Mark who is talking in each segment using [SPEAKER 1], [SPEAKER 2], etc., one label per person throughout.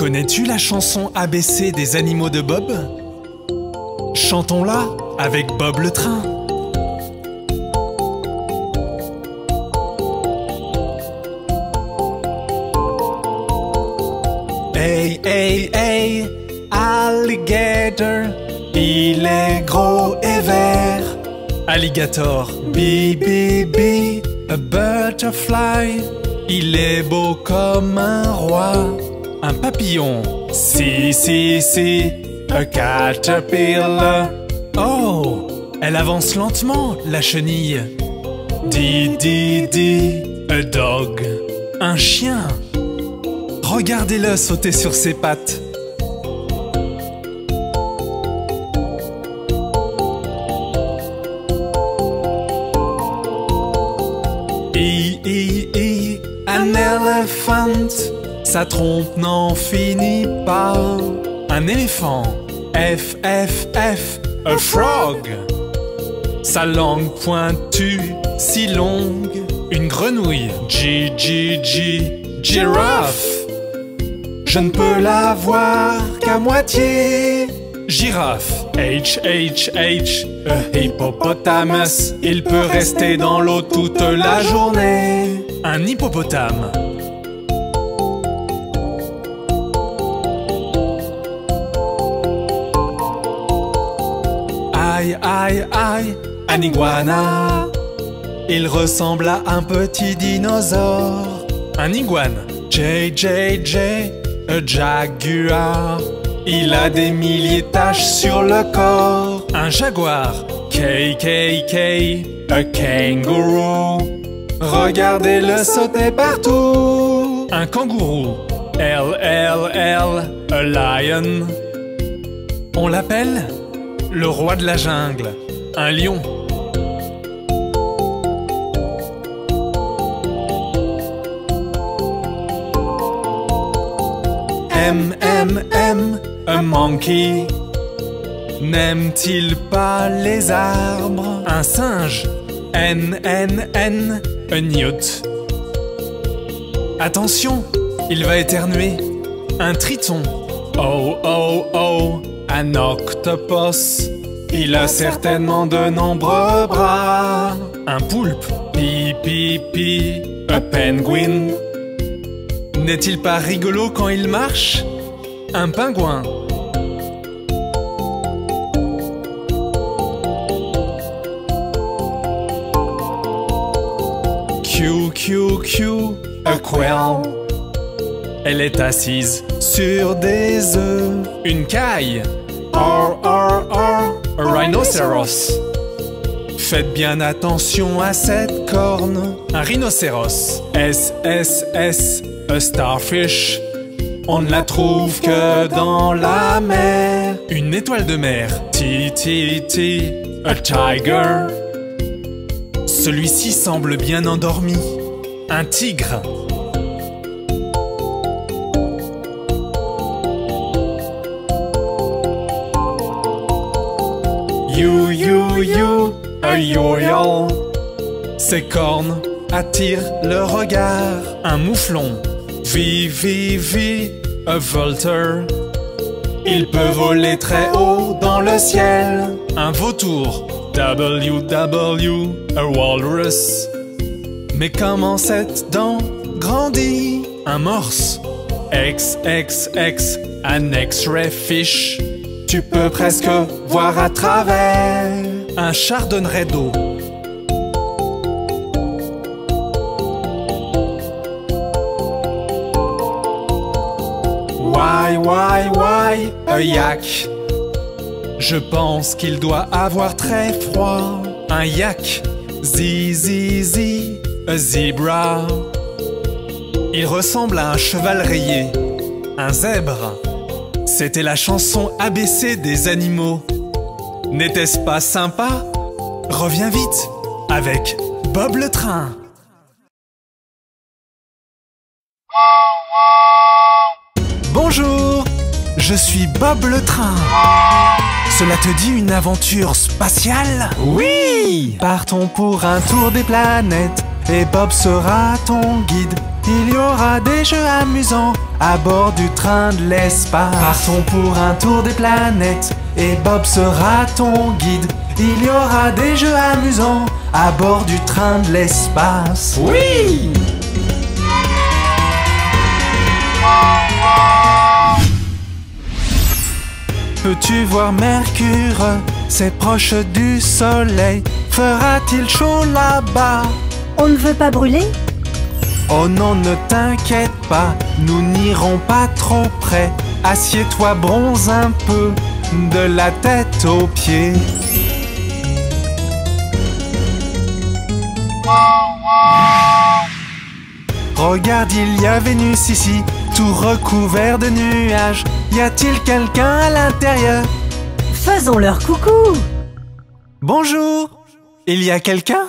[SPEAKER 1] Connais-tu la chanson ABC des animaux de Bob? Chantons-la avec Bob le train. Hey, hey, hey, alligator, il est gros et vert. Alligator, bi, bi, bi, a butterfly, il est beau comme un roi. Un papillon, si, si, si, a caterpillar. Oh, elle avance lentement, la chenille. Di, di, di, a dog, un chien. Regardez-le sauter sur ses pattes. Un éléphant, sa trompe n'en finit pas. Un éléphant, F, F, F, a frog. Sa langue pointue, si longue. Une grenouille, G, G, G, giraffe. Je ne peux la voir qu'à moitié. Girafe, H, H, H, a hippopotamus. Il peut rester dans l'eau toute la journée. Un hippopotame. Aïe, aïe, aïe, un iguana. Il ressemble à un petit dinosaure. Un iguane, J, J, J, a jaguar. Il a des milliers de taches sur le corps. Un jaguar, K, K, K, a kangaroo. Regardez-le sauter partout. Un kangourou, L, L, L, a lion. On l'appelle le roi de la jungle. Un lion. M, M, M, a monkey. N'aime-t-il pas les arbres? Un singe, N, N, N, a newt. Attention, il va éternuer. Un triton, O, O, O, un octopus. Il a certainement de nombreux bras. Un poulpe, Pi, Pi, Pi, a penguin. N'est-il pas rigolo quand il marche? Un pingouin. Q, Q, Q, a quail. Elle est assise sur des œufs. Une caille, R, R, R, a rhinoceros. Faites bien attention à cette corne. Un rhinocéros, S, S, S, a starfish. On ne la trouve que dans la mer. Une étoile de mer, T, T, T, a tiger. Celui-ci semble bien endormi. Un tigre. You, you, you, a yo-yo. Ses cornes attirent le regard. Un mouflon, V, V, V, a vulture. Il peut voler très haut dans le ciel. Un vautour, W, W, a walrus. Mais comment cette dent grandit? Un morse, X, X, X, an X-ray fish. Tu peux presque voir à travers. Un chardonneret d'eau. Y, a yak. Je pense qu'il doit avoir très froid. Un yak, Z, Z, Z, a zebra. Il ressemble à un cheval rayé. Un zèbre. C'était la chanson ABC des animaux. N'était-ce pas sympa? Reviens vite avec Bob le train. Bonjour, je suis Bob le train. Cela te dit une aventure spatiale? Oui! Partons pour un tour des planètes et Bob sera ton guide. Il y aura des jeux amusants à bord du train de l'espace. Partons pour un tour des planètes et Bob sera ton guide. Il y aura des jeux amusants à bord du train de l'espace. Oui! Peux-tu voir Mercure? C'est proche du soleil. Fera-t-il chaud là-bas?
[SPEAKER 2] On ne veut pas brûler?
[SPEAKER 1] Oh non, ne t'inquiète pas, nous n'irons pas trop près. Assieds-toi, bronze un peu, de la tête aux pieds. Regarde, il y a Vénus ici, tout recouvert de nuages. Y a-t-il quelqu'un à l'intérieur?
[SPEAKER 2] Faisons-leur coucou!
[SPEAKER 1] Bonjour! Il y a quelqu'un?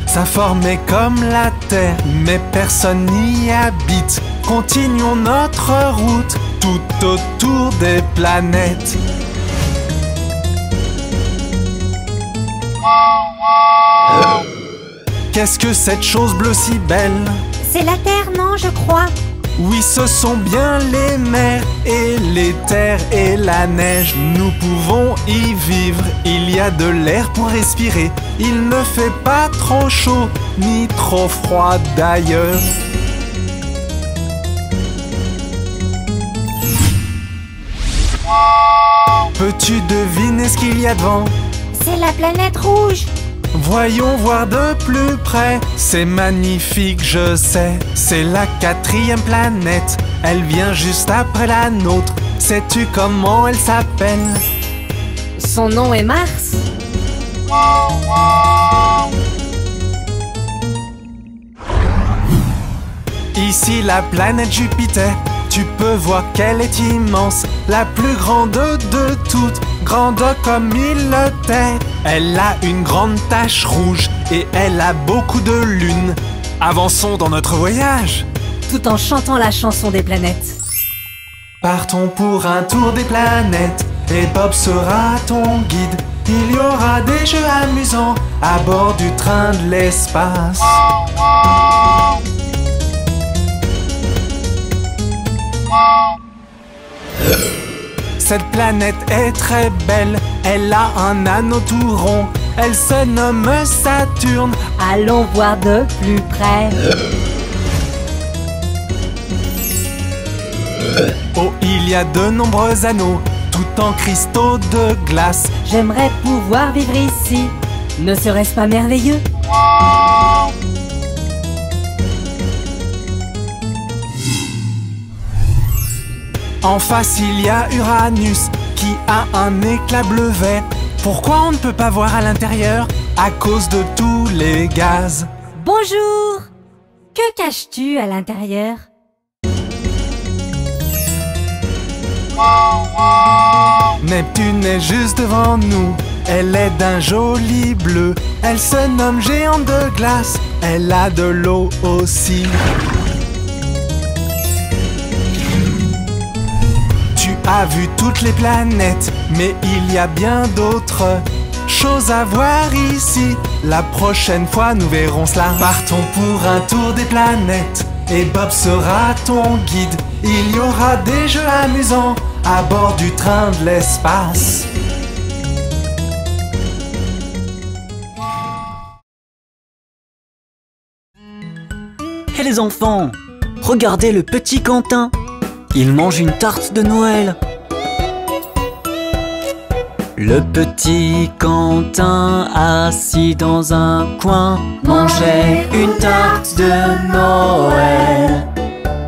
[SPEAKER 1] Sa forme est comme la Terre, mais personne n'y habite. Continuons notre route tout autour des planètes. Qu'est-ce que cette chose bleue si belle?
[SPEAKER 2] C'est la Terre, non, je crois.
[SPEAKER 1] Oui, ce sont bien les mers et les terres et la neige. Nous pouvons y vivre, il y a de l'air pour respirer. Il ne fait pas trop chaud, ni trop froid d'ailleurs. Peux-tu deviner ce qu'il y a devant?
[SPEAKER 2] C'est la planète rouge.
[SPEAKER 1] Voyons voir de plus près. C'est magnifique, je sais. C'est la 4e planète. Elle vient juste après la nôtre. Sais-tu comment elle s'appelle?
[SPEAKER 2] Son nom est Mars.
[SPEAKER 1] Ici la planète Jupiter. Tu peux voir qu'elle est immense, la plus grande de toutes, grande comme il le Terre. Elle a une grande tache rouge et elle a beaucoup de lunes. Avançons dans notre voyage,
[SPEAKER 2] Tout en chantant la chanson des planètes.
[SPEAKER 1] partons pour un tour des planètes et Bob sera ton guide. Il y aura des jeux amusants à bord du train de l'espace. Cette planète est très belle, elle a un anneau tout rond. Elle se nomme Saturne.
[SPEAKER 2] Allons voir de plus près.
[SPEAKER 1] Oh, il y a de nombreux anneaux, tout en cristaux de glace.
[SPEAKER 2] J'aimerais pouvoir vivre ici. Ne serait-ce pas merveilleux?
[SPEAKER 1] En face, il y a Uranus, qui a un éclat bleu-vert. Pourquoi on ne peut pas voir à l'intérieur? À cause de tous les gaz.
[SPEAKER 2] Bonjour! Que caches-tu à l'intérieur?
[SPEAKER 1] Neptune est juste devant nous. Elle est d'un joli bleu. Elle se nomme géante de glace. Elle a de l'eau aussi. Tu as vu toutes les planètes, mais il y a bien d'autres choses à voir ici. La prochaine fois, nous verrons cela. Partons pour un tour des planètes et Bob sera ton guide. Il y aura des jeux amusants à bord du train de l'espace.
[SPEAKER 3] Hé les enfants, regardez le petit Quentin. Il mange une tarte de Noël. Le petit Quentin, assis dans un coin, mangeait une tarte de Noël.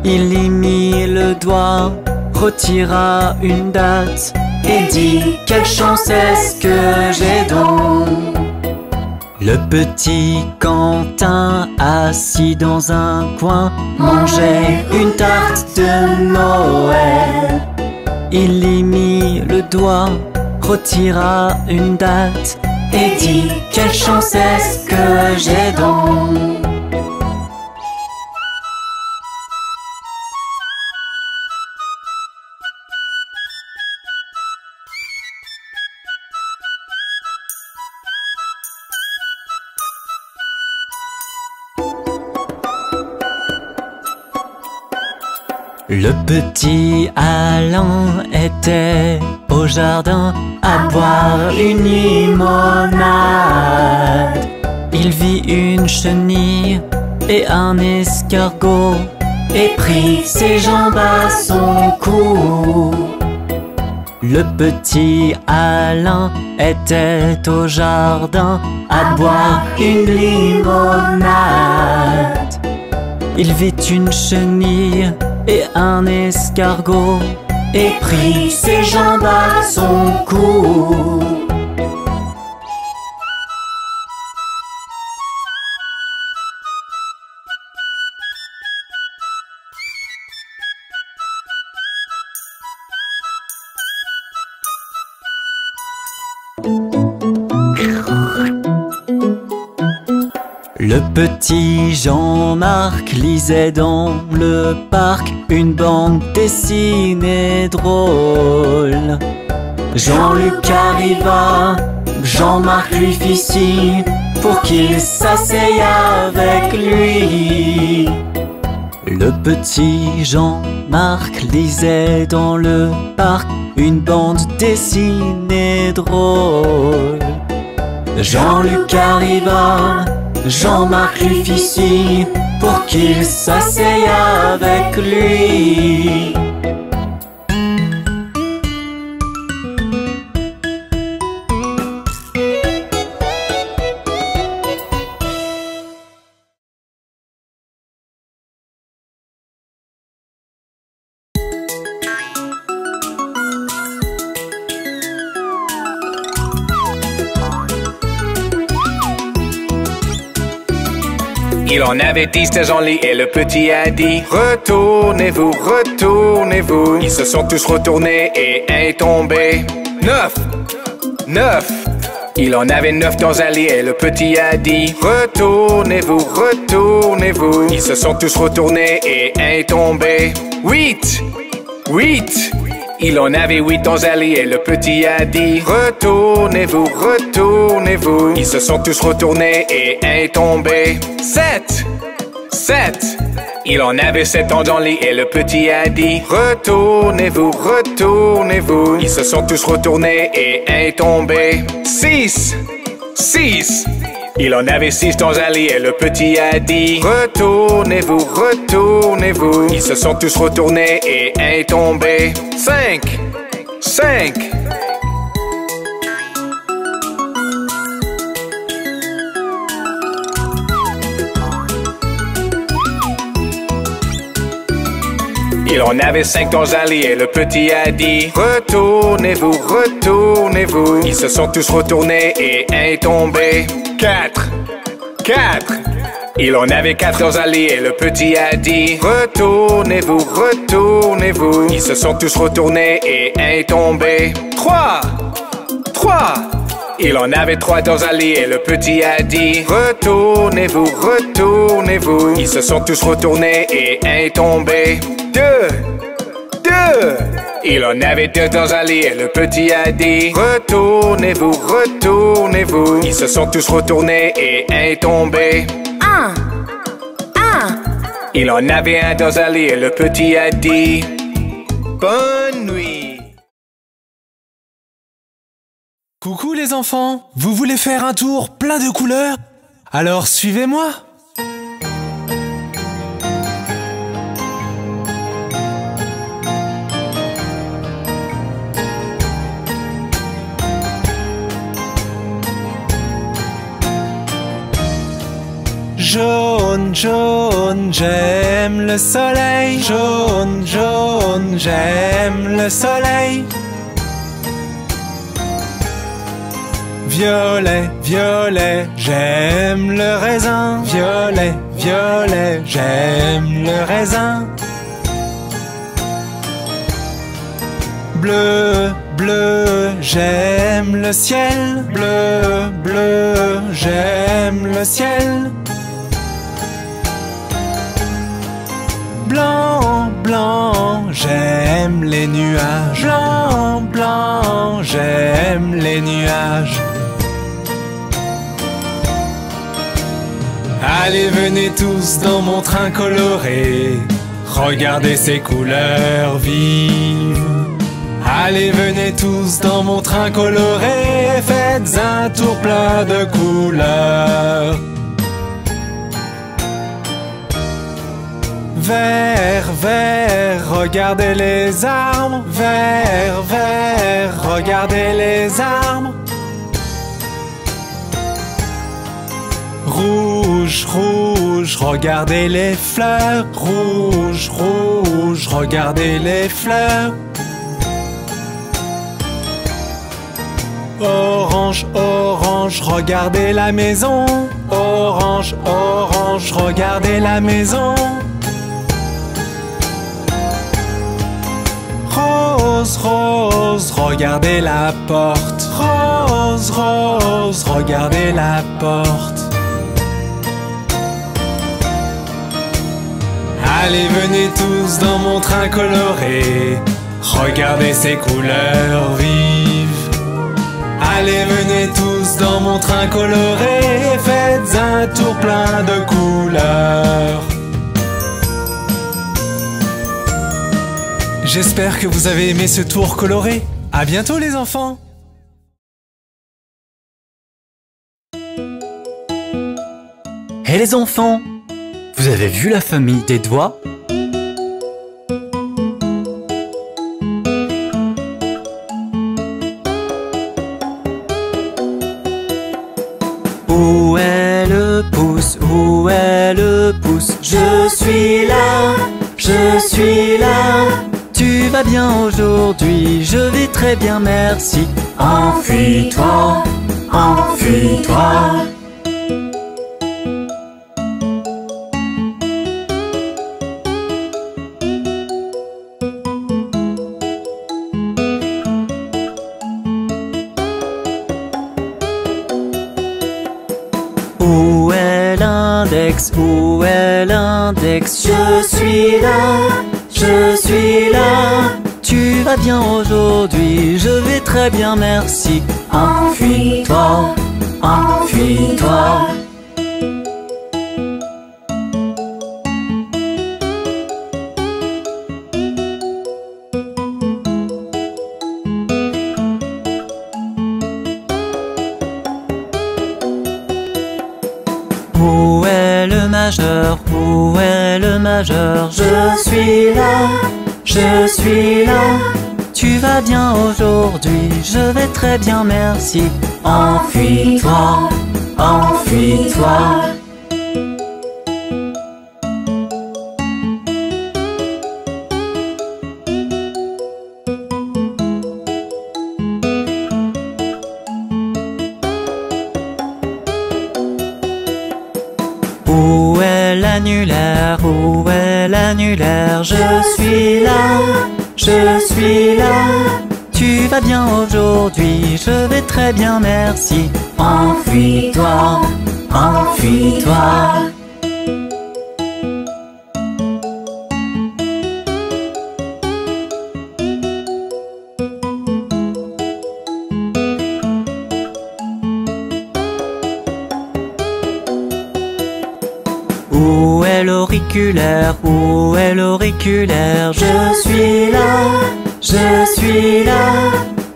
[SPEAKER 3] Il y mit le doigt, retira une date et dit: quelle chance est-ce que j'ai donc. Le petit Quentin, assis dans un coin, mangeait une tarte de Noël. Il y mit le doigt, retira une date et dit: quelle chance est-ce que j'ai donc. Le petit Alain était au jardin à boire une limonade. Il vit une chenille et un escargot et prit ses jambes à son cou. Le petit Alain était au jardin à boire une limonade. Il vit une chenille et un escargot et prit ses jambes à son cou. Le petit Jean-Marc lisait dans le parc une bande dessinée drôle. Jean-Luc arriva, Jean-Marc lui fit signe pour qu'il s'asseye avec lui. Le petit Jean-Marc lisait dans le parc une bande dessinée drôle. Jean-Luc arriva, Jean-Marc lui fit signe pour qu'il s'asseye avec lui.
[SPEAKER 4] Il en avait 10 de Jean-Lit et le petit a dit: retournez-vous, retournez-vous. Ils se sont tous retournés et un est tombé. 9. Il en avait 9 dans un lit et le petit a dit: retournez-vous, retournez-vous. Ils se sont tous retournés et un est tombé. 8. Il en avait 8 dans un lit et le petit a dit: retournez-vous, retournez-vous. Ils se sont tous retournés et un est tombé. 7. Il en avait 7 dans le lit et le petit a dit: retournez-vous, retournez-vous. Ils se sont tous retournés et un est tombé. 6. Il en avait 6 dans un lit et le petit a dit: retournez-vous, retournez-vous. Ils se sont tous retournés et un est tombé. 5. Il en avait 5 dans un lit et le petit a dit: retournez-vous, retournez-vous. Ils se sont tous retournés et un est tombé. 4. Il en avait 4 dans un lit et le petit a dit: retournez-vous, retournez-vous. Ils se sont tous retournés et un est tombé. 3. Il en avait 3 dans un lit et le petit a dit: retournez-vous, retournez-vous. Ils se sont tous retournés et un est tombé. 2. Il en avait 2 dans un lit et le petit a dit: retournez-vous, retournez-vous. Ils se sont tous retournés et un est tombé. 1. Il en avait 1 dans un lit et le petit a dit: bonne nuit.
[SPEAKER 1] Coucou les enfants, vous voulez faire un tour plein de couleurs? Alors suivez-moi. Jaune, jaune, j'aime le soleil. Jaune, jaune, j'aime le soleil. Violet, violet, j'aime le raisin. Violet, violet, j'aime le raisin. Bleu, bleu, j'aime le ciel. Bleu, bleu, j'aime le ciel. Blanc, blanc, j'aime les nuages. Blanc, blanc, j'aime les nuages. Allez, venez tous dans mon train coloré. regardez ces couleurs vives. Allez, venez tous dans mon train coloré, faites un tour plein de couleurs. Vert, vert, regardez les arbres. Vert, vert, regardez les arbres. Rouge, rouge, regardez les fleurs. Rouge, rouge, regardez les fleurs. Orange, orange, regardez la maison. Orange, orange, regardez la maison. Rose, rose, regardez la porte. Rose, rose, regardez la porte. Allez, venez tous dans mon train coloré, regardez ces couleurs vives. Allez, venez tous dans mon train coloré, faites un tour plein de couleurs. J'espère que vous avez aimé ce tour coloré. À bientôt les enfants!
[SPEAKER 3] Hé les enfants, vous avez vu la famille des doigts? Où est le pouce? Où est le pouce? Je suis là, je suis là. Tu vas bien aujourd'hui? Je vais très bien, merci. Enfuis-toi, enfuis-toi. Où est l'index? Où est l'index? Je suis là, je suis là. Tu vas bien aujourd'hui? Je vais très bien, merci. Enfuis-toi, enfuis-toi. Où est le majeur? Où est le majeur? Je suis là, je suis là. Tu vas bien aujourd'hui? Je vais très bien, merci. Enfuis-toi, enfuis-toi. Où est l'annulaire? Où est l'annulaire? Je suis là, je suis là. Tu vas bien aujourd'hui? Je vais très bien, merci. Enfuis-toi, enfuis-toi. Où est l'auriculaire? Où est l'auriculaire? Je suis là, je suis là.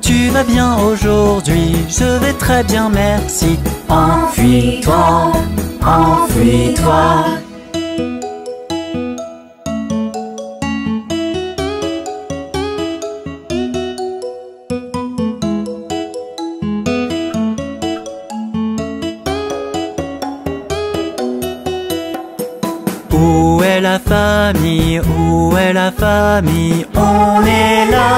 [SPEAKER 3] Tu vas bien aujourd'hui? Je vais très bien, merci. Enfuis-toi, enfuis-toi. Où est la famille? Où est la famille? On est là,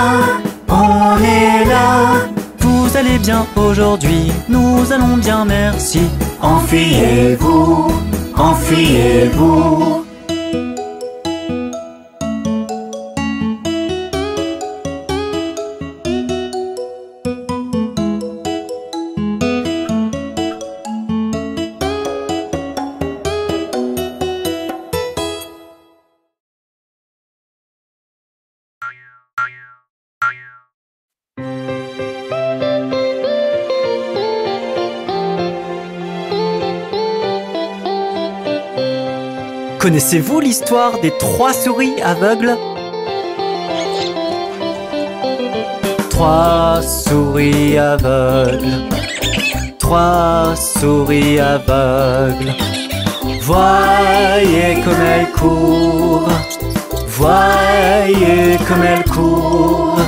[SPEAKER 3] on est là. Vous allez bien aujourd'hui? Nous allons bien, merci. Enfuyez-vous, enfuyez-vous. Connaissez-vous l'histoire des 3 souris aveugles? 3 souris aveugles, 3 souris aveugles. Voyez comme elles courent, voyez comme elles courent.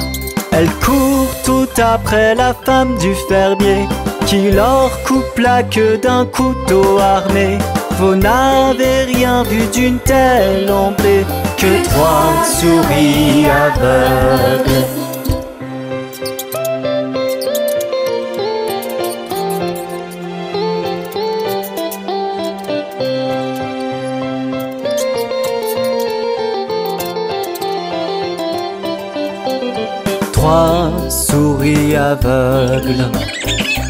[SPEAKER 3] Elles courent tout après la femme du fermier qui leur coupe la queue d'un couteau armé. Vous n'avez rien vu d'une telle emblée que 3 souris aveugles. Trois souris aveugles,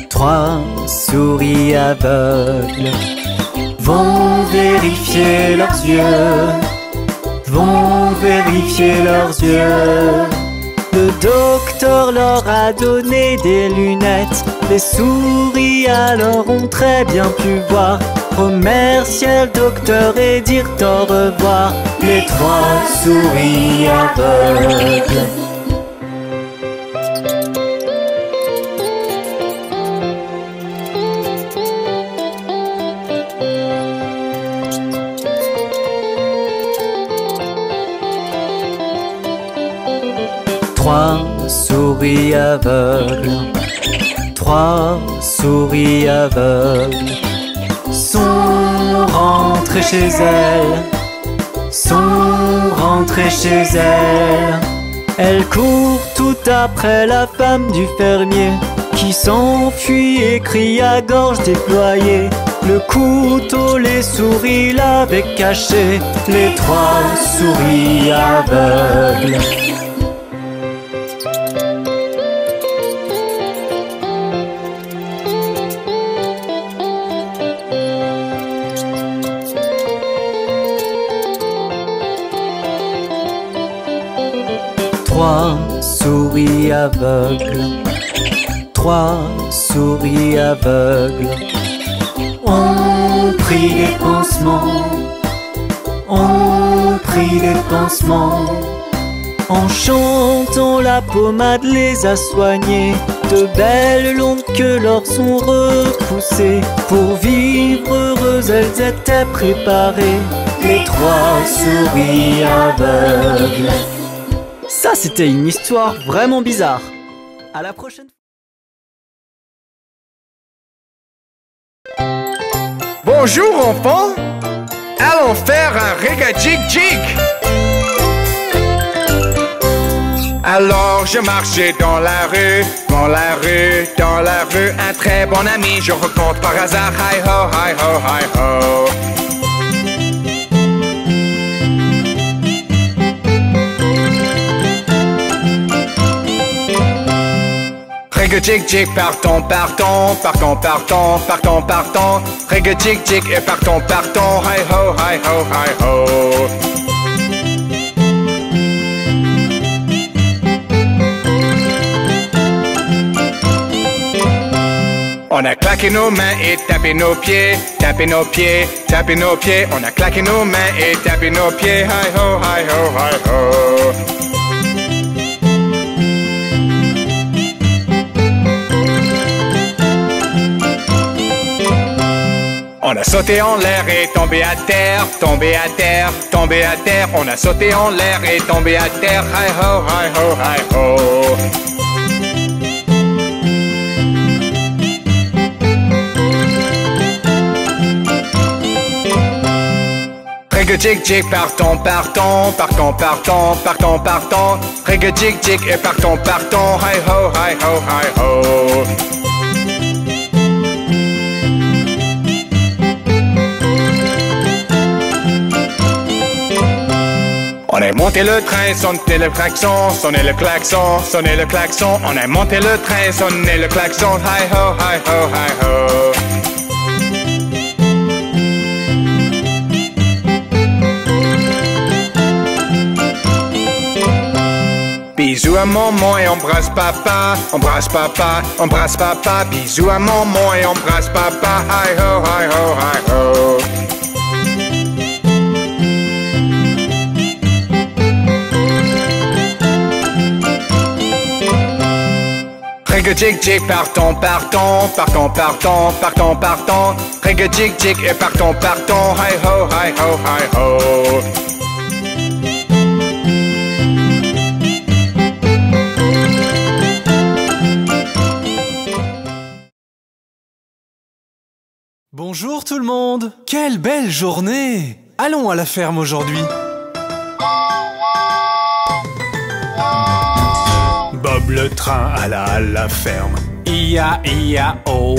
[SPEAKER 3] 3 souris aveugles vont vérifier leurs yeux, vont vérifier leurs yeux. Le docteur leur a donné des lunettes, les souris alors ont très bien pu voir. Remercier le docteur et dire au revoir, les 3 souris aveugles. Trois souris aveugles, 3 souris aveugles sont rentrées chez elles, sont rentrées chez elles. Elles courent tout après la femme du fermier qui s'enfuit et crie à gorge déployée. Le couteau les souris l'avaient caché, les 3 souris aveugles. Trois souris aveugles, 3 souris aveugles ont pris des pansements, ont pris des pansements. En chantant la pommade les a soignées, de belles longues queues leur sont repoussées. Pour vivre heureuses elles étaient préparées, les 3 souris aveugles. Ça, c'était une histoire vraiment bizarre. À la prochaine.
[SPEAKER 4] Bonjour enfants, allons faire un rega-jig-jig. Alors je marchais dans la rue, dans la rue, dans la rue. Un très bon ami, je rencontre par hasard. Hi ho, hi ho, hi ho. Rega-jig-jig, partons, partons, partons, partons, partons, partons. Rega-jig-jig et partons, partons. Hi ho, hi ho, hi ho. On a claqué nos mains et tapé nos pieds, tapé nos pieds, tapé nos pieds. On a claqué nos mains et tapé nos pieds. Hi ho, hi ho, hi ho. On a sauté en l'air et tombé à terre, tombé à terre, tombé à terre. On a sauté en l'air et tombé à terre. Hi ho, hi ho, hi ho. Rega-jig-jig, partons, partons, partons, partons, partons, partons. Rega-jig-jig et partons, partons. Hi ho, hi ho, hi ho. On a monté le train, sonné le klaxon, sonné le klaxon, sonné le klaxon. On a monté le train, sonné le klaxon. Hi ho, hi ho, hi ho. Bisous à maman et embrasse papa, embrasse papa, embrasse papa. Bisous à maman et embrasse papa. Hi ho, hi ho, hi ho. Jig jig, partons, partons, partons, partons, partons, partons. Ringue jig jig et partons, partons. Hi ho, hi ho, hi ho.
[SPEAKER 1] Bonjour tout le monde! Quelle belle journée! Allons à la ferme aujourd'hui. Bob le train alla à la ferme. I-A-I-A-O.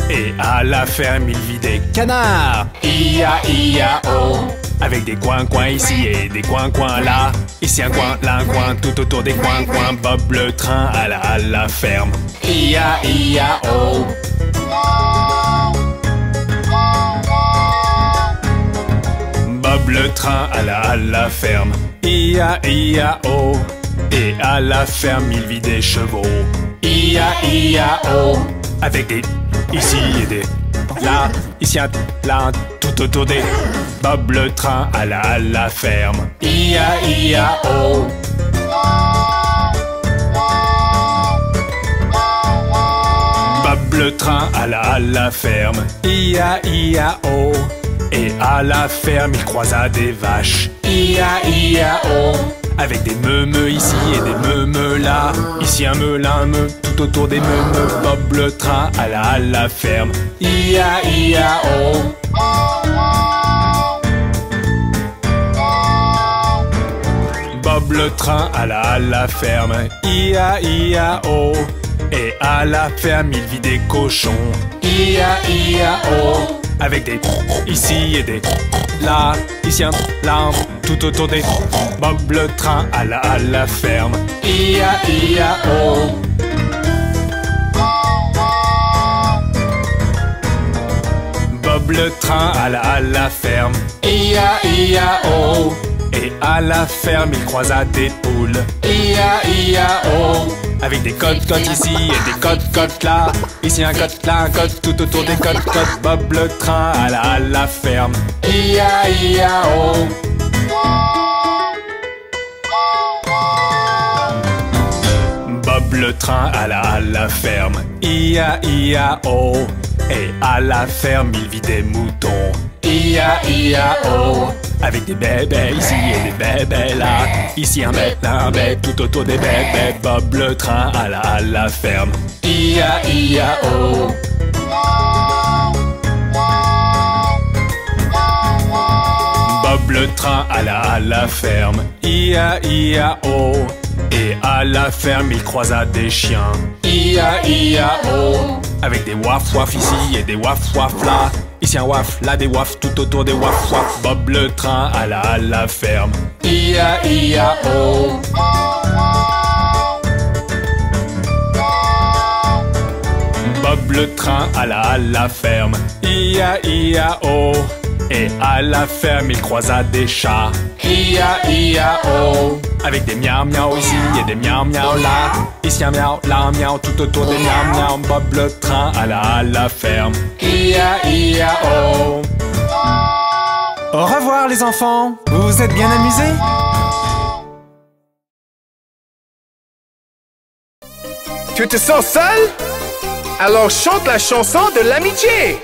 [SPEAKER 1] Et à la ferme il vit des canards. I-A-I-A-O. Avec des coins-coins ici et des coins-coins là. Ici un coin, là un coin, tout autour des coins-coins. Bob le train alla à la ferme. I-A-I-A-O. Bob le train alla à la ferme. I-A-I-A-O. Et à la ferme il vit des chevaux. I-A-I-A-O. Avec des ici et des là, ici un là, tout autour des. Bob le train alla à la ferme. I-A-I-A-O. Bob le train alla à la ferme. I-A-I-A-O. Et à la ferme il croisa des vaches. I-A-I-A-O. Avec des meumeux ici et des meumeux là. Ici un meu, là un meu, tout autour des meumeux. Bob le train alla à la ferme. I-A-I-A-O. Bob le train alla à la ferme. I-A-I-A-O. Et à la ferme il vit des cochons. I-A-I-A-O. Avec des ici et des là, ici un là, tout autour des. Bob le train alla à la ferme. I-A-I-A-O. Bob le train alla à la ferme. I-A-I-A-O. Et à la ferme il croisa des poules. I-A-I-A-O. Avec des côtes-côtes ici et des côtes-côtes là. Ici un côte, là un côte, tout autour des côtes-côtes. Bob le train alla à la ferme. I-A-I-A-O. Bob le train alla à la ferme. I-A-I-A-O. Et à la ferme il vit des moutons. I-A-I-A-O. Avec des bébés ici et des bébés là. Ici un bête, là un bête, tout autour des bébés. Bob le train alla à la ferme. I-A-I-A-O. Bob le train alla à la ferme. I-A-I-A-O. Et à la ferme il croisa des chiens. I-A-I-A-O. Avec des waf-waf ici et des waf-waf là. Ici un waf, là des waf, tout autour des waf-waf. Bob le train alla à la ferme. I-A-I-A-O. Bob le train alla à la ferme. I-A-I-A-O. Et à la ferme il croisa des chats. I-A-I-A-O. Avec des miaou-miaou ici et des miaou-miaou là. Ici un miaou, là un miaou, tout autour des miaou-miaou. Bob le train alla à la ferme. I-A-I-A-O. Au revoir les enfants. Vous vous êtes bien amusés?
[SPEAKER 4] Tu te sens seul? Alors chante la chanson de l'amitié.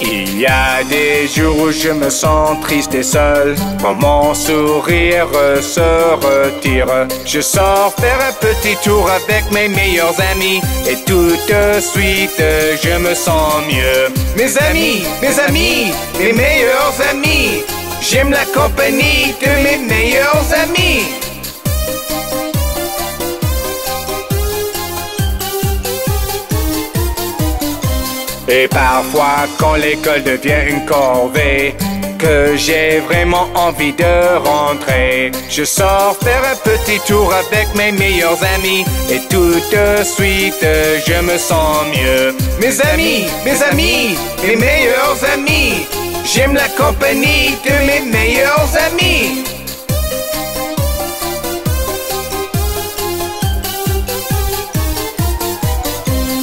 [SPEAKER 4] Il y a des jours où je me sens triste et seul, quand mon sourire se retire. Je sors faire un petit tour avec mes meilleurs amis, et tout de suite je me sens mieux. Mes amis, mes meilleurs amis, j'aime la compagnie de mes meilleurs amis. Et parfois quand l'école devient une corvée, que j'ai vraiment envie de rentrer, je sors faire un petit tour avec mes meilleurs amis, et tout de suite je me sens mieux. Mes amis, mes meilleurs amis, j'aime la compagnie de mes meilleurs amis.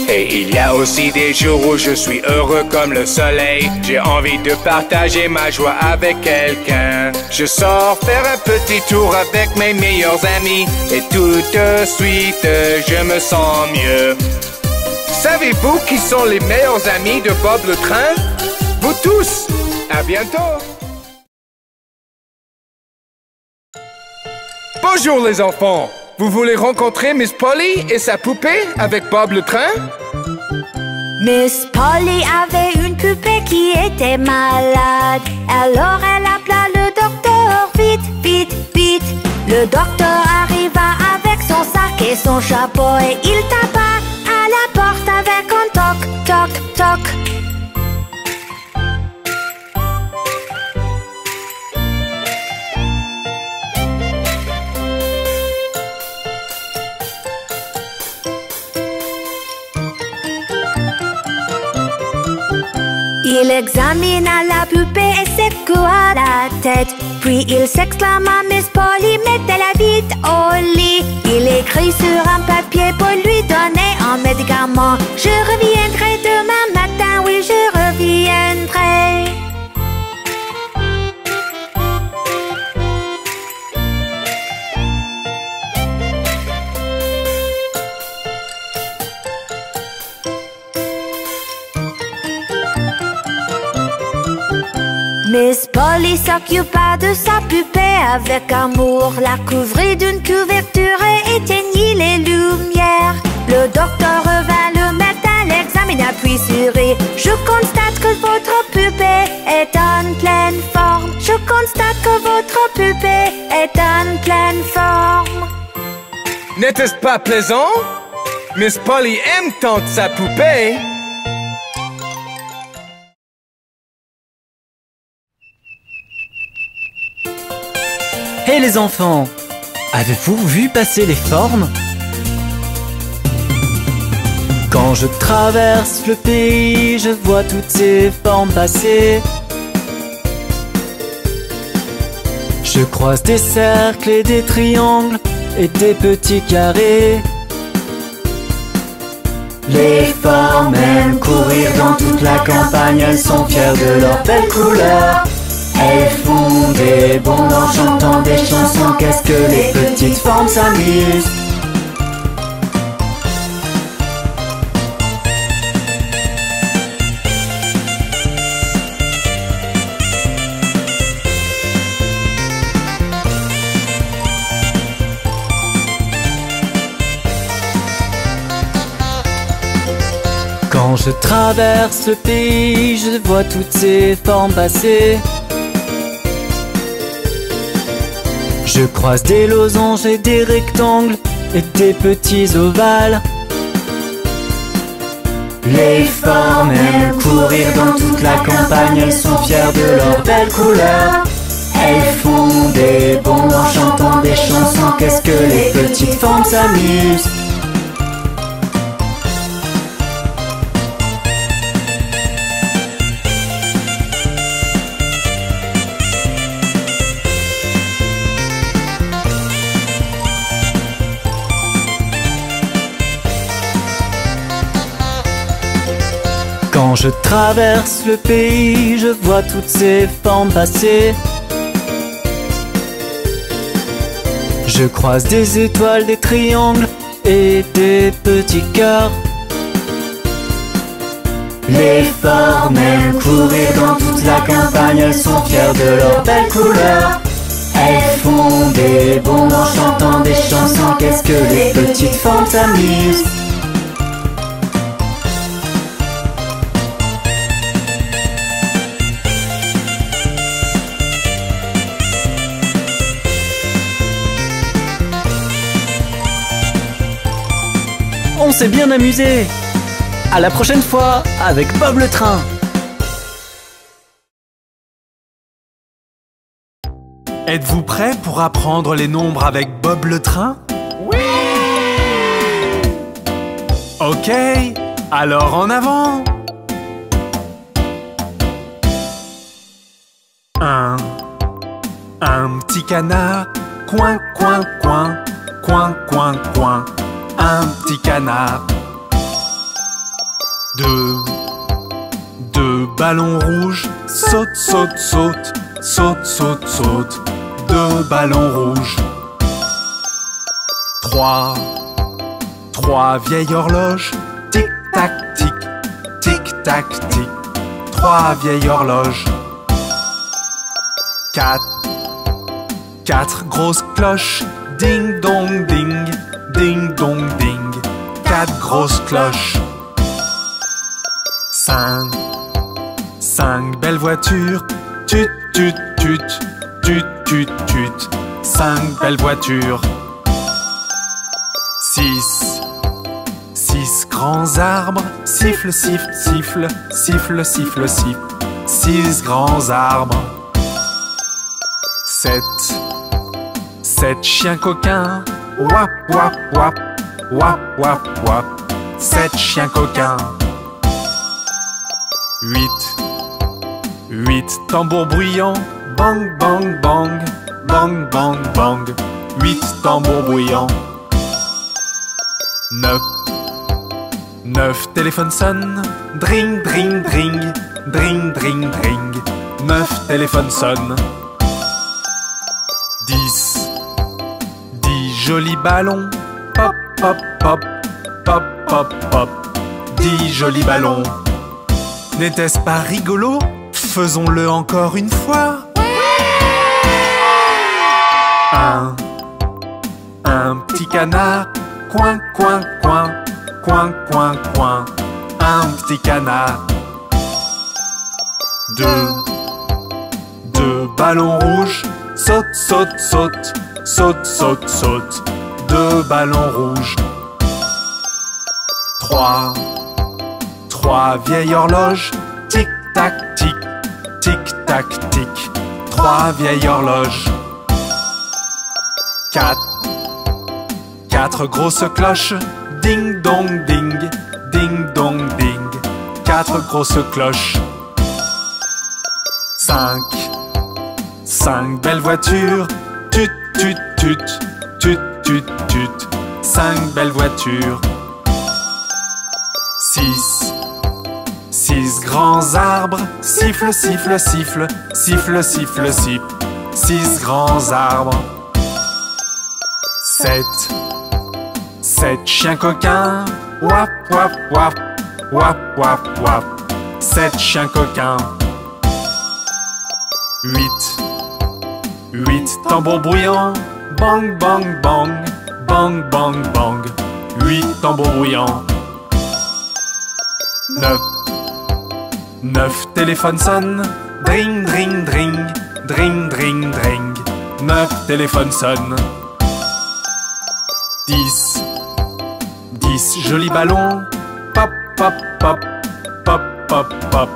[SPEAKER 4] Et Il y a aussi des jours où je suis heureux comme le soleil. J'ai envie de partager ma joie avec quelqu'un. Je sors faire un petit tour avec mes meilleurs amis et tout de suite je me sens mieux. Savez-vous qui sont les meilleurs amis de Bob le Train? Vous tous! À bientôt! Bonjour les enfants! Vous voulez rencontrer Miss Polly et sa poupée avec Bob le Train?
[SPEAKER 5] Miss Polly avait une poupée qui était malade. Alors elle appela le docteur. Vite, vite, vite. Le docteur arriva avec son sac et son chapeau et il tapa à la porte avec un toc, toc, toc. Il examina la poupée et secoua la tête. Puis il s'exclama, Miss Polly, mettez-la vite au lit. Il écrit sur un papier pour lui donner un médicament. Je reviendrai demain matin, oui, je reviendrai. Miss Polly s'occupa de sa poupée avec amour, la couvrit d'une couverture et éteignit les lumières. Le docteur revint le matin, l'examina puis sourit. Je constate que votre poupée est en pleine forme. Je constate que votre poupée est en pleine forme.
[SPEAKER 4] N'était-ce pas plaisant? Miss Polly aime tant sa poupée.
[SPEAKER 3] Hé les enfants, avez-vous vu passer les formes? Quand je traverse le pays, je vois toutes ces formes passer. Je croise des cercles et des triangles et des petits carrés. Les formes aiment courir dans toute la campagne, elles sont fières de leurs belles couleurs. Elles font des bonds en chantant des chansons, qu'est-ce que les petites formes s'amusent. Quand je traverse le pays, je vois toutes ces formes passer. Je croise des losanges et des rectangles et des petits ovales. Les formes aiment courir dans toute la campagne, elles sont fières de leurs belles couleurs. Elles font des bonds en chantant des chansons, qu'est-ce que les petites formes s'amusent. Quand je traverse le pays, je vois toutes ces formes passer. Je croise des étoiles, des triangles et des petits cœurs. Les formes aiment courir dans toute la campagne, elles sont fières de leurs belles couleurs. Elles font des bonds en chantant des chansons, qu'est-ce que les petites formes s'amusent. On s'est bien amusé. À la prochaine fois avec Bob le Train.
[SPEAKER 1] Êtes-vous prêts pour apprendre les nombres avec Bob le Train? Oui! Ok, alors en avant! 1. Un petit canard, coin, coin, coin, coin, coin, coin. Un petit canard. Deux ballons rouges, saute, saute, saute, saute, saute, saute. Deux ballons rouges. Trois vieilles horloges, tic tac tic, tic tac tic. Trois vieilles horloges. Quatre grosses cloches, ding dong ding, ding dong ding. Quatre grosses cloches. Cinq belles voitures, tut tut tut, tut tut tut. Cinq belles voitures. Six grands arbres, siffle, siffle, siffle, siffle, siffle, siffle. Six grands arbres. Sept chiens coquins, wap wap wap, wap wap wap. Sept chiens coquins. Huit tambours bruyants, bang bang bang, bang bang bang. Huit tambours bruyants. Neuf téléphones sonnent, dring dring dring, dring dring dring. Neuf téléphones sonnent. 10 jolis ballons, pop pop pop, pop pop pop. 10 jolis ballons. N'était-ce pas rigolo? Faisons-le encore une fois. Un petit canard, coin coin coin, coin coin coin. Un petit canard. Deux ballons rouges, saute saute saute, saute saute saute. Deux ballons rouges. Trois vieilles horloges, tic tac tic, tic tac tic. Trois vieilles horloges. Quatre grosses cloches, ding dong ding, ding dong ding. Quatre grosses cloches. Cinq belles voitures, tut tut tut, tut tut tut. Cinq belles voitures. Six grands arbres, siffle, siffle, siffle, siffle, siffle, siffle. Six grands arbres. Sept chiens coquins, wap wap wap, wap wap wap. Sept chiens coquins. Huit tambours bruyants, bang bang bang, bang bang bang. Huit tambours bruyants. Neuf téléphones sonnent, dring dring dring, dring dring dring. Neuf téléphones sonnent. 10 jolis ballons, pop pop pop, pop pop pop.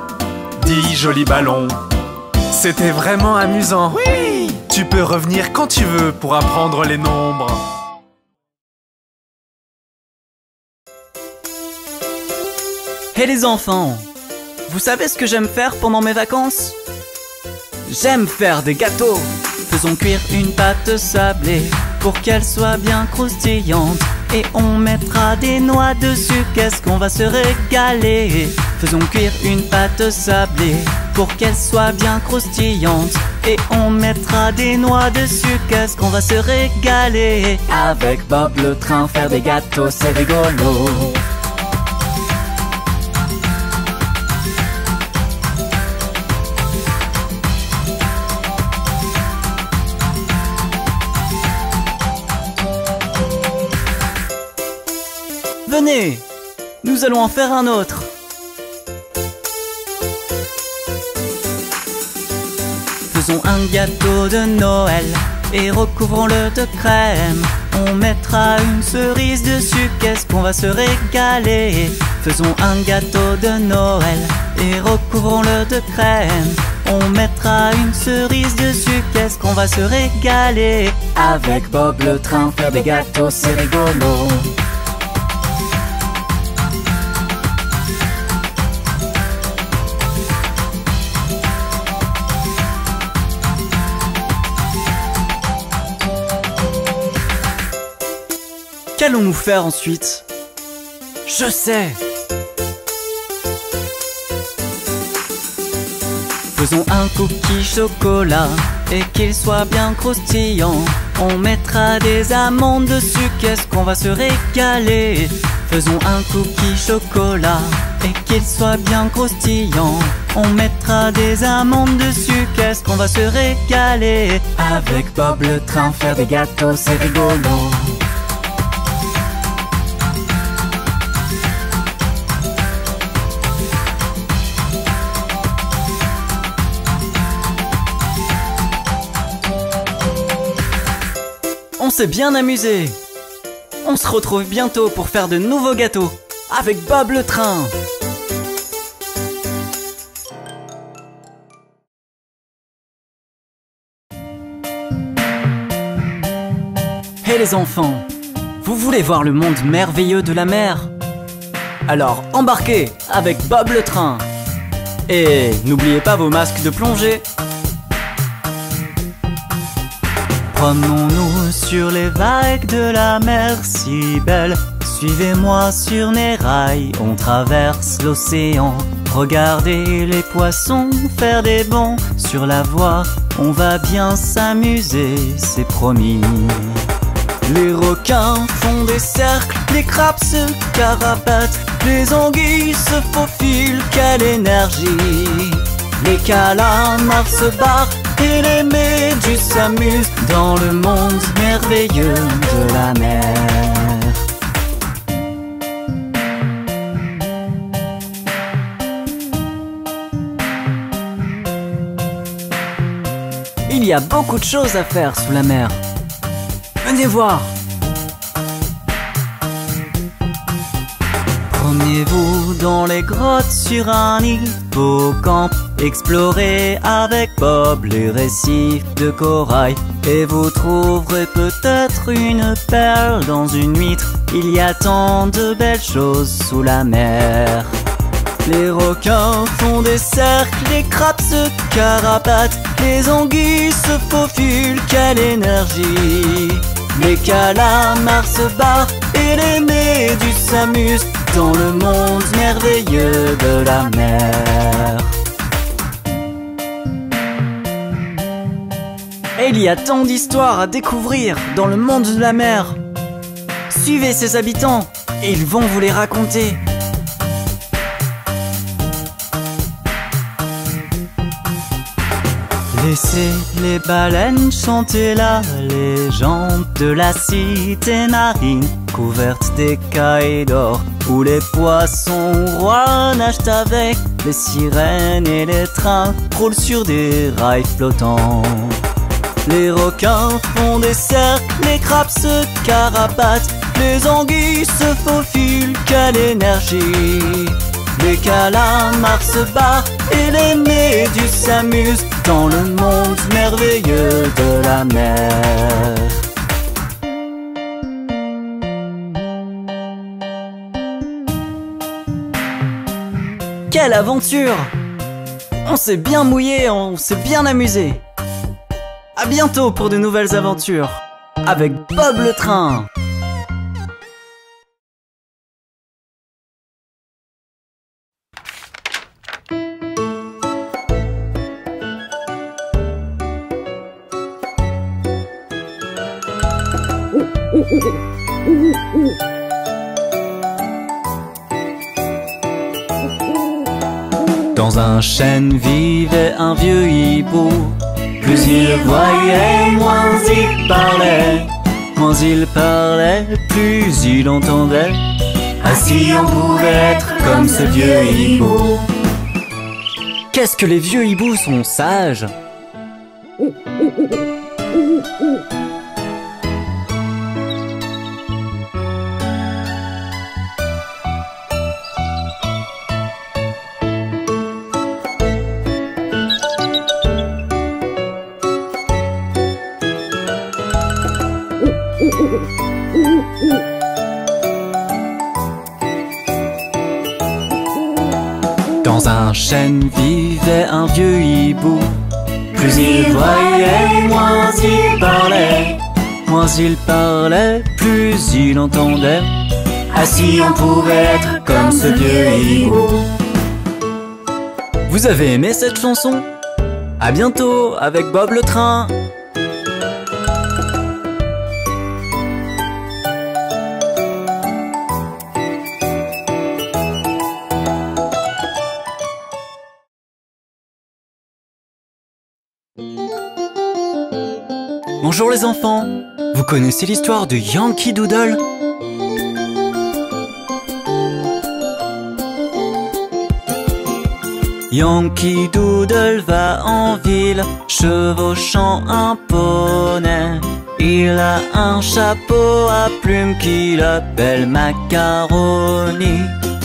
[SPEAKER 1] 10 jolis ballons. C'était vraiment amusant. Oui! Tu peux revenir quand tu veux pour apprendre les nombres.
[SPEAKER 3] Hé les enfants, vous savez ce que j'aime faire pendant mes vacances? J'aime faire des gâteaux. Faisons cuire une pâte sablée pour qu'elle soit bien croustillante. Et on mettra des noix dessus, qu'est-ce qu'on va se régaler. Faisons cuire une pâte sablée pour qu'elle soit bien croustillante. Et on mettra des noix dessus, qu'est-ce qu'on va se régaler. Avec Bob le train, faire des gâteaux, c'est rigolo. Venez, nous allons en faire un autre. Faisons un gâteau de Noël et recouvrons-le de crème. On mettra une cerise dessus, qu'est-ce qu'on va se régaler. Faisons un gâteau de Noël et recouvrons-le de crème. On mettra une cerise dessus, qu'est-ce qu'on va se régaler. Avec Bob le train, faire des gâteaux, c'est rigolo. Qu'allons-nous faire ensuite? Je sais! Faisons un cookie chocolat et qu'il soit bien croustillant. On mettra des amandes dessus, qu'est-ce qu'on va se régaler. Faisons un cookie chocolat et qu'il soit bien croustillant. On mettra des amandes dessus, qu'est-ce qu'on va se régaler. Avec Bob le train, faire des gâteaux, c'est rigolo. On s'est bien amusé. On se retrouve bientôt pour faire de nouveaux gâteaux avec Bob le train. Hey les enfants, vous voulez voir le monde merveilleux de la mer? Alors embarquez avec Bob le train. Et n'oubliez pas vos masques de plongée. Promenons-nous sur les vagues de la mer si belle. Suivez-moi sur mes rails, on traverse l'océan. Regardez les poissons faire des bonds sur la voie. On va bien s'amuser, c'est promis. Les requins font des cercles, les crabes se carapatent, les anguilles se faufilent, quelle énergie! Les calamars se barrent et les méduses s'amusent dans le monde merveilleux de la mer. Il y a beaucoup de choses à faire sous la mer. Venez voir! Promenez-vous dans les grottes sur un hippocampe. Explorez avec Bob les récifs de corail. Et vous trouverez peut-être une perle dans une huître. Il y a tant de belles choses sous la mer. Les requins font des cercles, les crabes se carapatent, les anguilles se faufilent, quelle énergie! Les calamars se barrent et les méduses s'amusent dans le monde merveilleux de la mer. Et il y a tant d'histoires à découvrir dans le monde de la mer. Suivez ses habitants et ils vont vous les raconter. Laissez les baleines chanter la légende de la cité marine couverte d'écailles d'or, où les poissons rois nagent avec les sirènes et les trains roulent sur des rails flottants. Les requins font des cercles, les crabes se carapatent, les anguilles se faufilent, quelle énergie! Les calamars se barrent et les méduses s'amusent dans le monde merveilleux de la mer. Quelle aventure! On s'est bien mouillé, on s'est bien amusé. À bientôt pour de nouvelles aventures avec Bob le train. Dans un chêne vivait un vieux hibou. Plus il voyait, moins il parlait. Moins il parlait, plus il entendait. Ainsi on pouvait être comme ce vieux hibou. Qu'est-ce que les vieux hiboux sont sages! Dans un chêne vivait un vieux hibou. Plus il voyait, moins il parlait. Moins il parlait, plus il entendait. Ainsi on pourrait être comme ce vieux hibou. Vous avez aimé cette chanson? À bientôt avec Bob le train. Bonjour les enfants, vous connaissez l'histoire de Yankee Doodle? Yankee Doodle va en ville, chevauchant un poney. Il a un chapeau à plumes qu'il appelle Macaroni.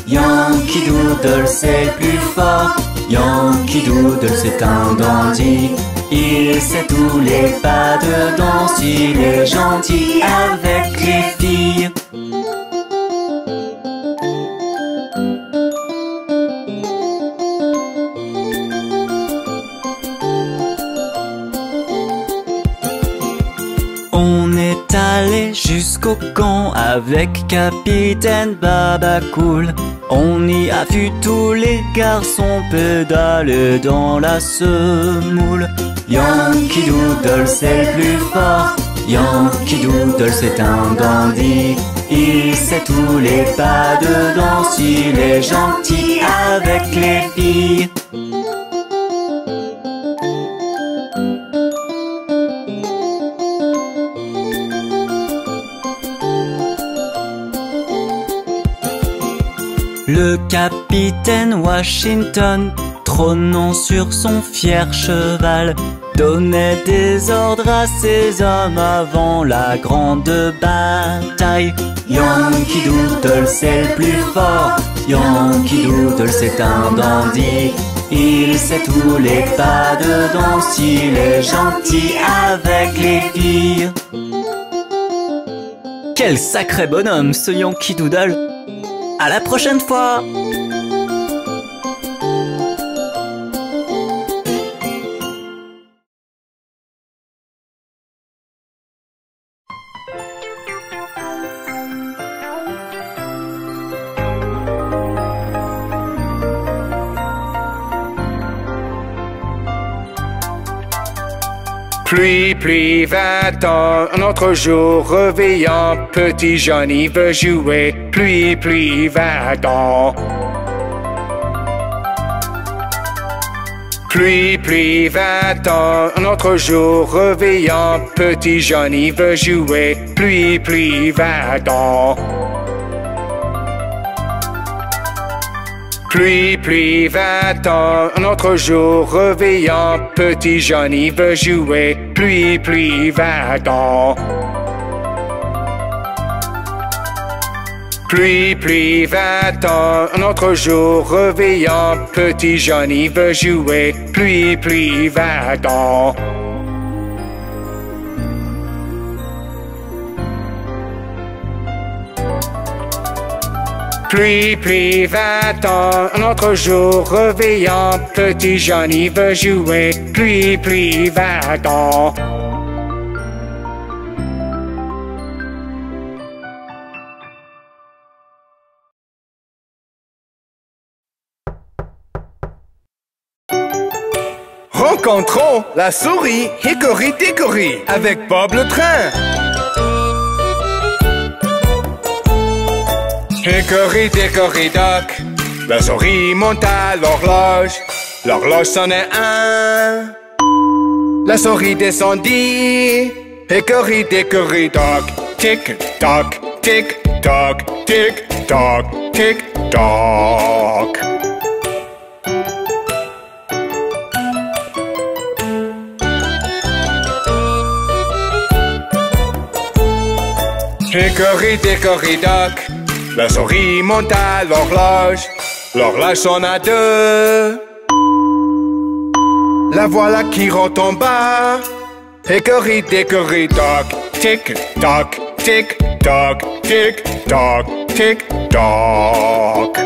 [SPEAKER 3] Yankee Doodle c'est le plus fort, Yankee Doodle c'est un dandy. Il sait tous les pas de danse, il est gentil avec les filles. On est allé jusqu'au camp avec Capitaine Babacool. On y a vu tous les garçons pédaler dans la semoule. Yankee Doodle c'est le plus fort, Yankee Doodle c'est un dandy. Il sait tous les pas de danse, il est gentil avec les filles. Le capitaine Washington, trônant sur son fier cheval, donnait des ordres à ses hommes avant la grande bataille. Yankee Doodle c'est le plus fort, Yankee Doodle c'est un dandy. Il sait tous les pas de danse, il est gentil avec les filles. Quel sacré bonhomme ce Yankee Doodle! À la prochaine fois!
[SPEAKER 4] Pluie, pluie, va-t'en, un autre jour réveillant, petit Johnny veut jouer. Pluie, pluie, va-t'en. Pluie, pluie, va-t'en, un autre jour réveillant, petit Johnny veut jouer. Pluie, pluie, va-t'en. Pluie, pluie, va-t'en, un autre jour réveillant, petit Johnny veut jouer. Pluie, pluie, va-t'en. Pluie, pluie, va-t'en, un autre jour réveillant, petit Johnny veut jouer. Pluie, pluie, va-t'en. Pluie, pluie, va-t'en, un autre jour réveillant, petit Johnny veut jouer. Pluie, pluie, va-t'en. Rencontrons la souris Hickory Dickory avec Bob le train. Hickory Dickory Dock, la souris monte à l'horloge. L'horloge sonnait un. La souris descendit. Hickory Dickory Dock, tic toc, tic toc, tic toc, tic toc. Hickory Dickory Dock, la souris monte à l'horloge. L'horloge sonne à deux. La voilà qui retombe bas. Hickory Dickory Dock, tic toc, tic toc, tic toc, tic toc.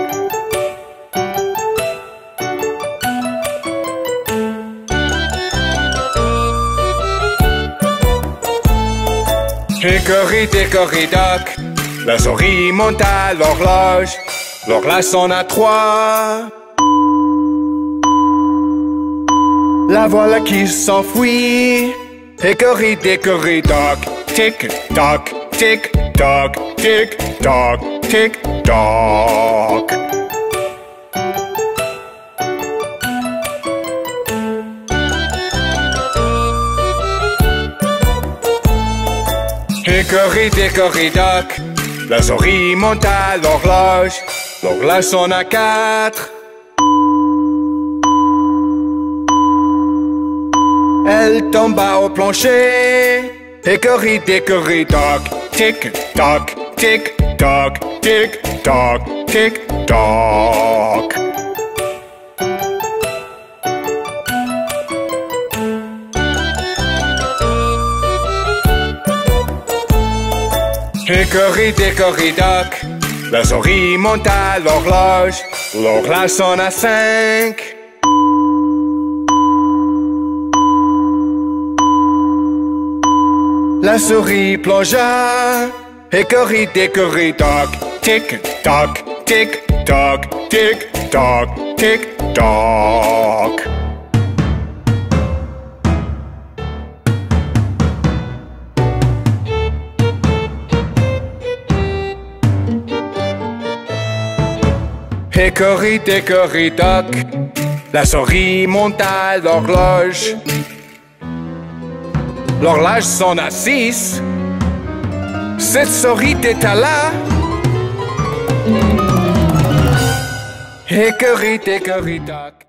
[SPEAKER 4] Hickory Dickory Dock, la souris monte à l'horloge. L'horloge sonne à trois. La La voilà qui s'enfuit. Hickory dickory dock, tick tock, tick tock, tick tock, tick tock. Hickory dickory dock, la souris monte à l'horloge. L'horloge sonne à 4. Elle tomba au plancher. Hickory dickory dock, tick tock, tick tock, tick tock, tick tock. Hickory dickory dock, la souris monte à l'horloge. L'horloge sonne à 5. La souris plongea. Hickory dickory dock, tick tock, tick tock, tick tock, tick tock. Hickory dickory dock, la souris monte à l'horloge. L'horloge sonne à 6. Cette souris était là. Hickory dickory dock.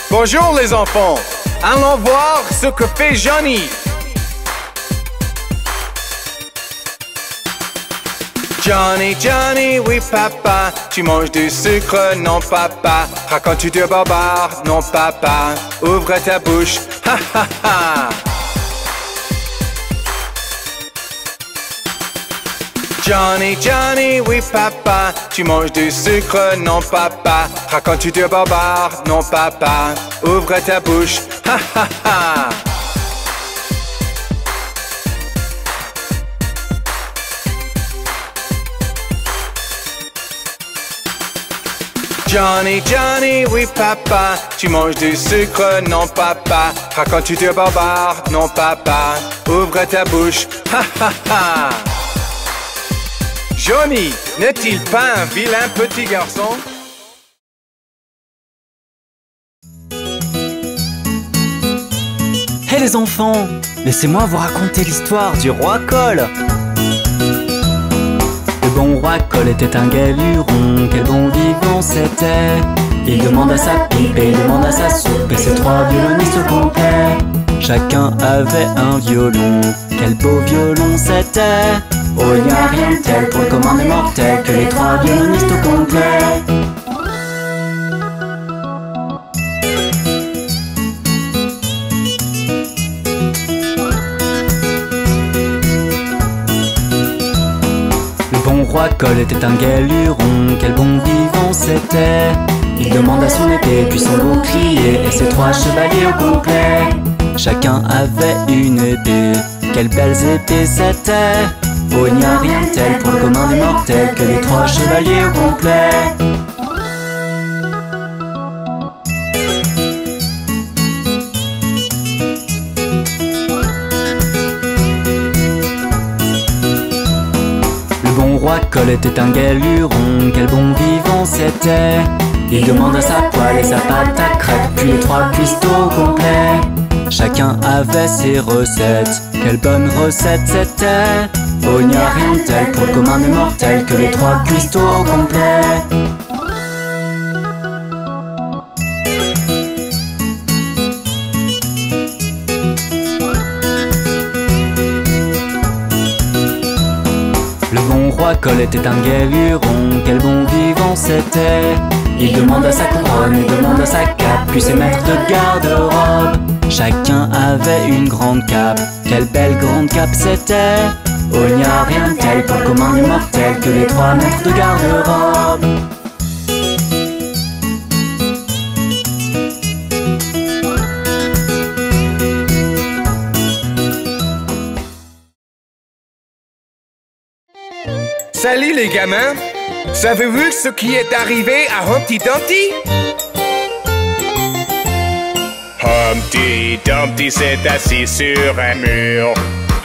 [SPEAKER 4] Bonjour les enfants. Allons voir ce que fait Johnny. Johnny, Johnny, oui papa, tu manges du sucre, non papa. Racontes-tu de barbare, non papa. Ouvre ta bouche, ha ha ha. Johnny, Johnny, oui papa, tu manges du sucre, non papa. Racontes-tu de barbare, non papa. Ouvre ta bouche, ha ha ha. Johnny, Johnny, oui papa, tu manges du sucre, non papa. Racontes-tu de barbare, non papa. Ouvre ta bouche, ha ha ha. Johnny, n'est-il pas un vilain petit garçon?
[SPEAKER 3] Hé les enfants, laissez-moi vous raconter l'histoire du roi Cole. Le bon roi Cole était un galuron, quel bon vivant c'était. Il demande à sa pipe et il demande à sa soupe, et ses 3 violonistes complets. Chacun avait un violon, quel beau violon c'était. Oh, il n'y a rien de tel pour le commun des mortels que les 3 violonistes complets. Le roi Cole était un galuron, quel bon vivant c'était. Il demande à son épée, puis son bouclier, et ses 3 chevaliers au complet. Chacun avait une épée, quelles belles épées c'était. Oh, il n'y a rien de tel pour le commun des mortels que les 3 chevaliers au complet. Le roi Cole était un galuron, quel bon vivant c'était. Il demande à sa poêle et sa pâte à crêpes, puis les 3 cuistots complets. Chacun avait ses recettes, quelle bonne recette c'était. Oh, il n'y a rien de tel pour le commun des mortels que les 3 cuistots complets. Le bon roi Cole était un galuron, quel bon vivant c'était. Il demande à sa couronne et demande à sa cape, puis ses maîtres de garde-robe. Chacun avait une grande cape, quelle belle grande cape c'était. Oh, il n'y a rien de tel pour le commun des mortels que les 3 maîtres de garde-robe.
[SPEAKER 4] Salut les gamins! Savez-vous ce qui est arrivé à Humpty Dumpty? Humpty Dumpty s'est assis sur un mur.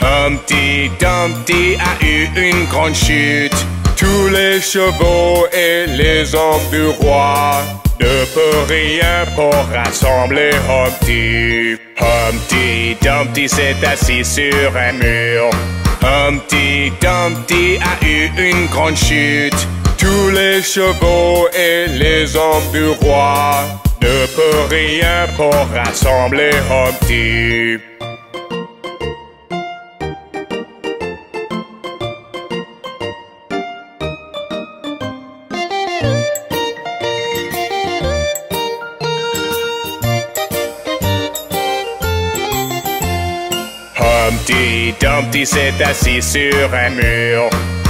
[SPEAKER 4] Humpty Dumpty a eu une grande chute. Tous les chevaux et les hommes du roi ne peuvent rien pour rassembler Humpty. Humpty Dumpty s'est assis sur un mur. Humpty Dumpty a eu une grande chute. Tous les chevaux et les hommes du roi ne peuvent rien pour rassembler Humpty. Humpty Dumpty s'est assis sur un mur.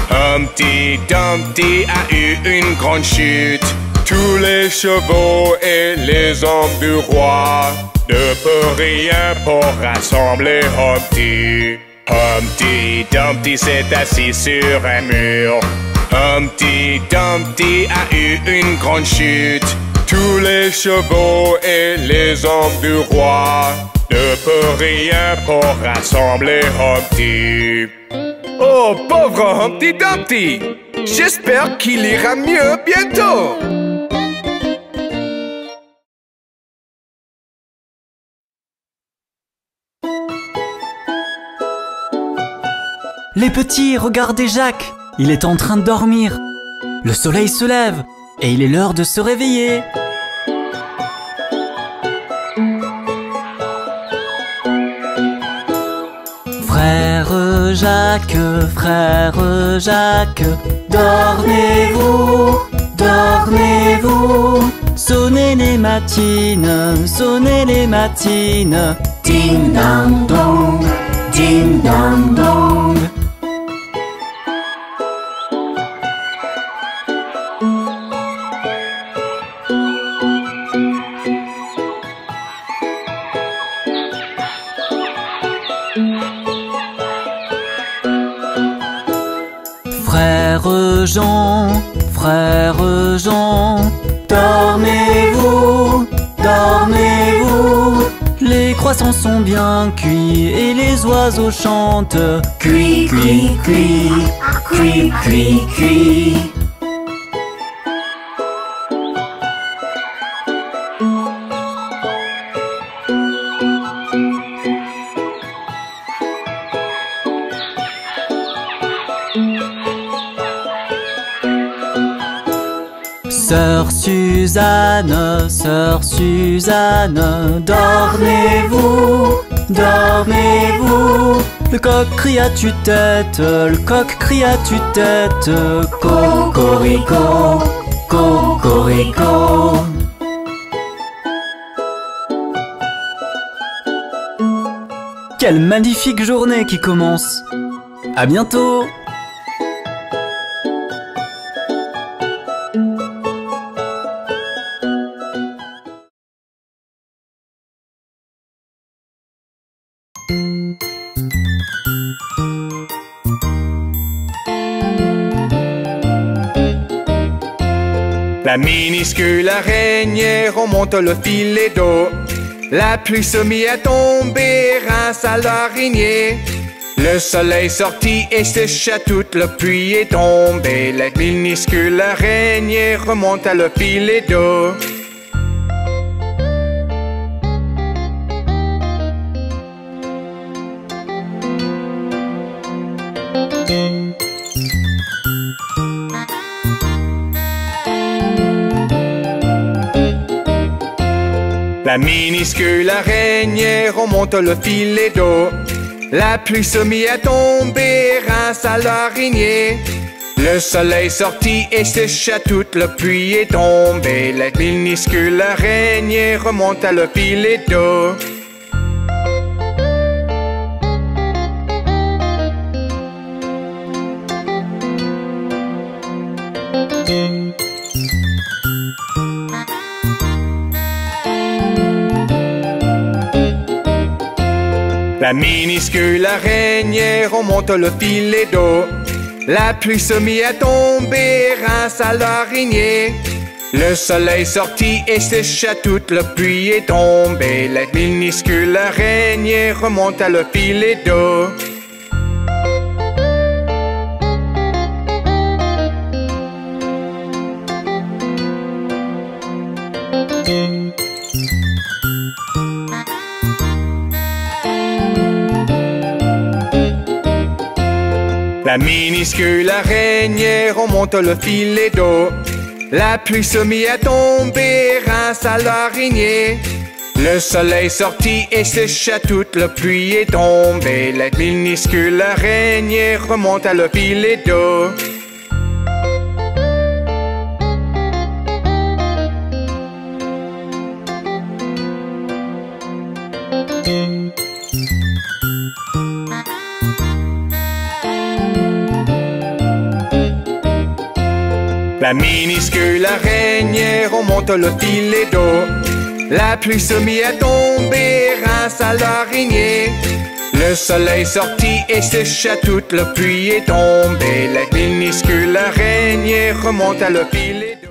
[SPEAKER 4] Humpty Dumpty a eu une grande chute. Tous les chevaux et les hommes du roi ne peuvent rien pour rassembler Humpty. Humpty Dumpty s'est assis sur un mur. Humpty Dumpty a eu une grande chute. Tous les chevaux et les hommes du roi ne peuvent rien pour rassembler Humpty. Oh, pauvre Humpty Dumpty! J'espère qu'il ira mieux bientôt!
[SPEAKER 3] Les petits, regardez Jacques. Il est en train de dormir. Le soleil se lève et il est l'heure de se réveiller. Frère Jacques, dormez-vous, dormez-vous. Sonnez les matines, ding dong dong, ding dong dong. Frère Jean, dormez-vous, dormez-vous. Les croissants sont bien cuits et les oiseaux chantent. Cui, cui, cui, cui, cui, cui. Sœur Suzanne, dormez-vous, dormez-vous. Le coq crie à tue-tête, cocorico, cocorico. Quelle magnifique journée qui commence! À bientôt!
[SPEAKER 4] La minuscule araignée remonte le filet d'eau. La pluie se mit à tomber grâce à l'araignée. Le soleil sortit et sécha toute la pluie est tombée. La minuscule araignée remonte à le filet d'eau. La minuscule araignée remonte le filet d'eau. La pluie se mit à tomber grâce à l'araignée. Le soleil sortit et sécha toute la pluie est tombée. La minuscule araignée remonte à le filet d'eau. La minuscule araignée remonte le filet d'eau. La pluie se mit à tomber, rince à l'araignée. Le soleil sortit et sécha toute la pluie est tombée. La minuscule araignée remonte à le filet d'eau. La minuscule araignée remonte le filet d'eau. La pluie se mit à tomber, rince à l'araignée. Le soleil sortit et sécha toute la pluie est tombée. La minuscule araignée remonte à le filet d'eau. La minuscule araignée remonte le filet d'eau. La pluie se mit à tomber, rince à l'araignée. Le soleil sortit et sécha toute la pluie est tombée. La minuscule araignée remonte à le filet d'eau.